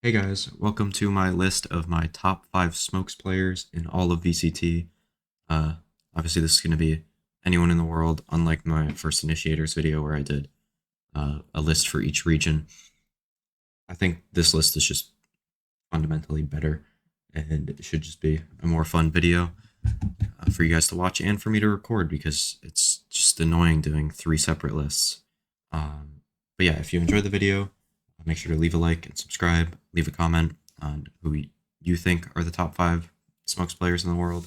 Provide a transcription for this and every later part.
Hey guys, welcome to my list of my top 5 smokes players in all of VCT. Uh, Obviously, this is going to be anyone in the world, unlike my first initiators video where I did a list for each region. I think this list is just fundamentally better, and it should just be a more fun video for you guys to watch and for me to record because it's just annoying doing 3 separate lists. But yeah, if you enjoyed the video, make sure to leave a like and subscribe. Leave a comment on who you think are the top 5 smokes players in the world.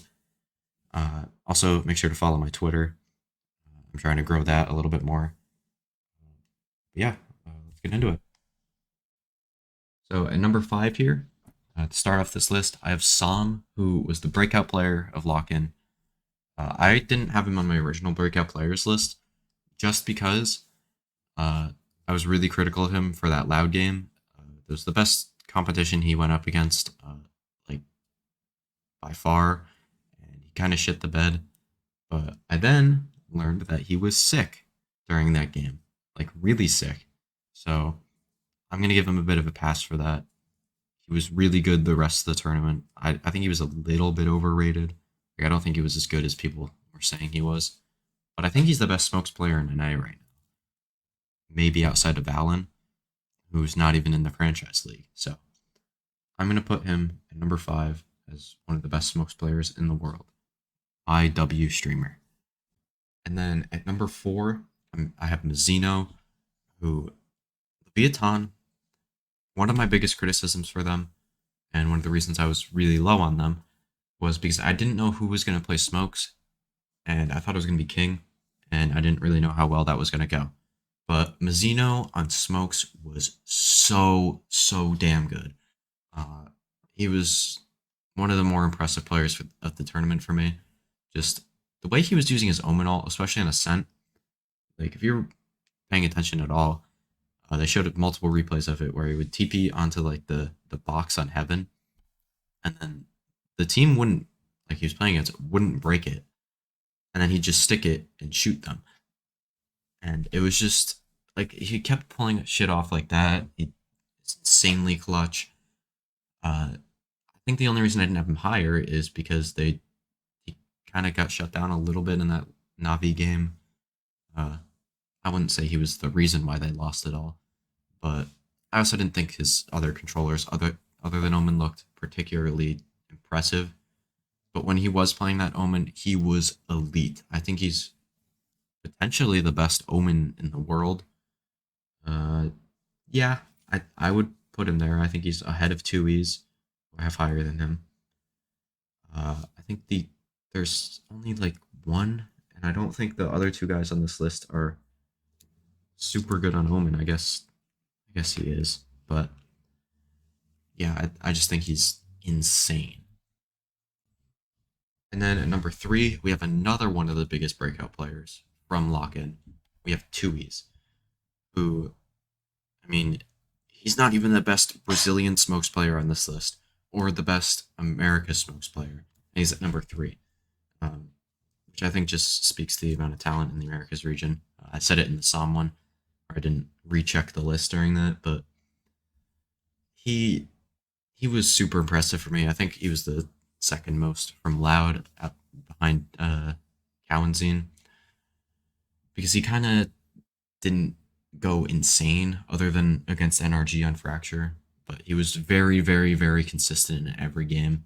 Also, make sure to follow my Twitter. I'm trying to grow that a little bit more. But yeah, let's get into it. So at number 5 here, to start off this list, I have Sam, who was the breakout player of Lock-In. I didn't have him on my original breakout players list just because I was really critical of him for that loud game. It was the best competition he went up against, like by far, and he kind of shit the bed. But I then learned that he was sick during that game, like really sick. So I'm gonna give him a bit of a pass for that. He was really good the rest of the tournament. I think he was a little bit overrated. Like, I don't think he was as good as people were saying he was. But I think he's the best smokes player in NA right now. Maybe outside of Allen, who's not even in the franchise league. So I'm going to put him at number 5 as one of the best smokes players in the world. IW streamer. And then at number 4, I have Mazzino, who Viaton, one of my biggest criticisms for them, and one of the reasons I was really low on them, was because I didn't know who was going to play smokes, and I thought it was going to be King, and I didn't really know how well that was going to go. But Mazzino on smokes was so damn good. Uh, he was one of the more impressive players of the tournament for me. Just the way he was using his Omenal, especially on Ascent. Like if you're paying attention at all, they showed multiple replays of it where he would TP onto like the box on Heaven, and then the team wouldn't, like he was playing it, wouldn't break it, and then he'd just stick it and shoot them. And it was just like he kept pulling shit off like that. It's insanely clutch. I think the only reason I didn't have him higher is because he kind of got shut down a little bit in that Navi game. Uh, I wouldn't say he was the reason why they lost it all, but I also didn't think his other controllers, other than Omen, looked particularly impressive. But when he was playing that Omen, he was elite. I think he's potentially the best Omen in the world. Uh, yeah, I would put him there. I think he's ahead of 2Es. I have higher than him. I think there's only like one, and I don't think the other 2 guys on this list are super good on Omen. I guess he is, but yeah, I just think he's insane. And then at number 3, we have another one of the biggest breakout players from Lock-In. We have 2Es, who, I mean, he's not even the best Brazilian smokes player on this list, or the best America smokes player. And he's at number 3. Which I think just speaks to the amount of talent in the Americas region. I said it in the Psalm one, where I didn't recheck the list during that, but he he was super impressive for me. I think he was the second most from Loud behind Cowanzine, because he kind of didn't go insane other than against NRG on Fracture, but he was very consistent in every game.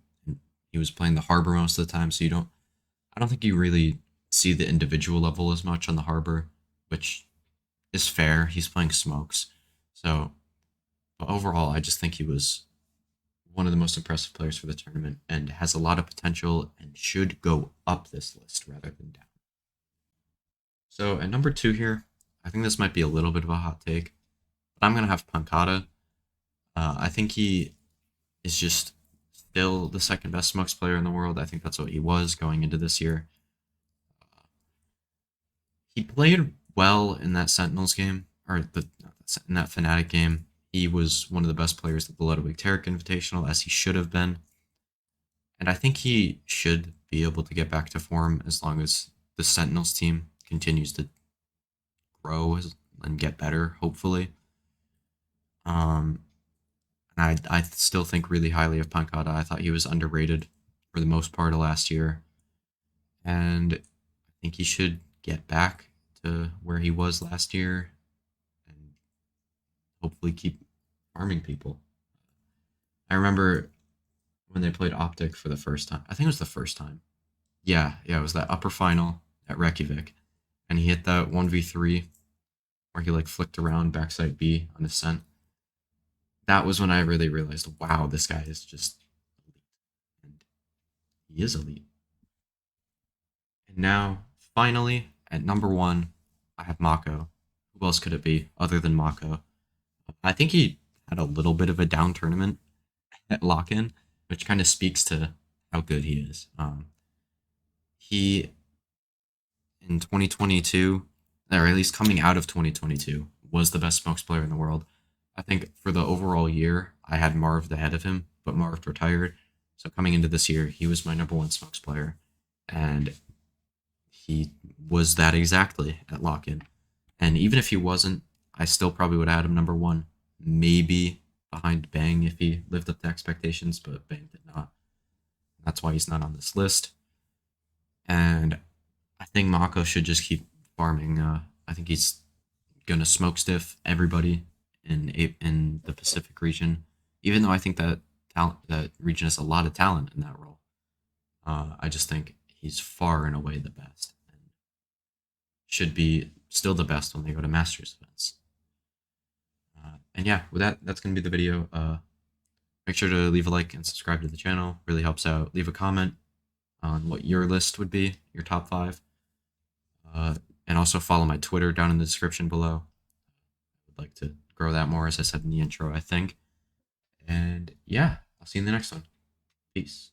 He was playing the Harbor most of the time, so I don't think you really see the individual level as much on the Harbor, which is fair. He's playing smokes. So, but overall, I just think he was one of the most impressive players for the tournament and has a lot of potential and should go up this list rather than down. So at number 2 here, I think this might be a little bit of a hot take, but I'm going to have Pancata. I think he is just still the second best smokes player in the world. I think that's what he was going into this year. He played well in that Sentinels game, or in that Fnatic game. He was one of the best players at the Ludwig Tarek Invitational, as he should have been. And I think he should be able to get back to form as long as the Sentinels team continues to grow and get better, hopefully. And And I still think really highly of Pancada. I thought he was underrated for the most part of last year. And I think he should get back to where he was last year and hopefully keep farming people. I remember when they played Optic for the first time. I think it was the first time. Yeah, it was that upper final at Reykjavik. And he hit that 1v3 where he like flicked around backside B on Ascent. That was when I really realized, wow, this guy is just elite. And he is elite. And now, finally, at number one, I have Mako. Who else could it be other than Mako? I think he had a little bit of a down tournament at lock in, which kind of speaks to how good he is. He, in 2022, or at least coming out of 2022, was the best smokes player in the world. I think for the overall year, I had Marv ahead of him, but Marv retired. So coming into this year, he was my number one smokes player. And he was that exactly at lock in. And even if he wasn't, I still probably would have had him number one, maybe behind Bang if he lived up to expectations, but Bang did not. That's why he's not on this list. And I think Mako should just keep farming. I think he's gonna smoke stiff everybody in the Pacific region, even though I think that region has a lot of talent in that role. I just think he's far and away the best, and should be still the best when they go to Masters events. And yeah, with that, that's gonna be the video. Make sure to leave a like and subscribe to the channel. Really helps out. Leave a comment on what your list would be, your top 5. And also follow my Twitter down in the description below. I would like to grow that more, as I said in the intro, I think. And yeah, I'll see you in the next one. Peace.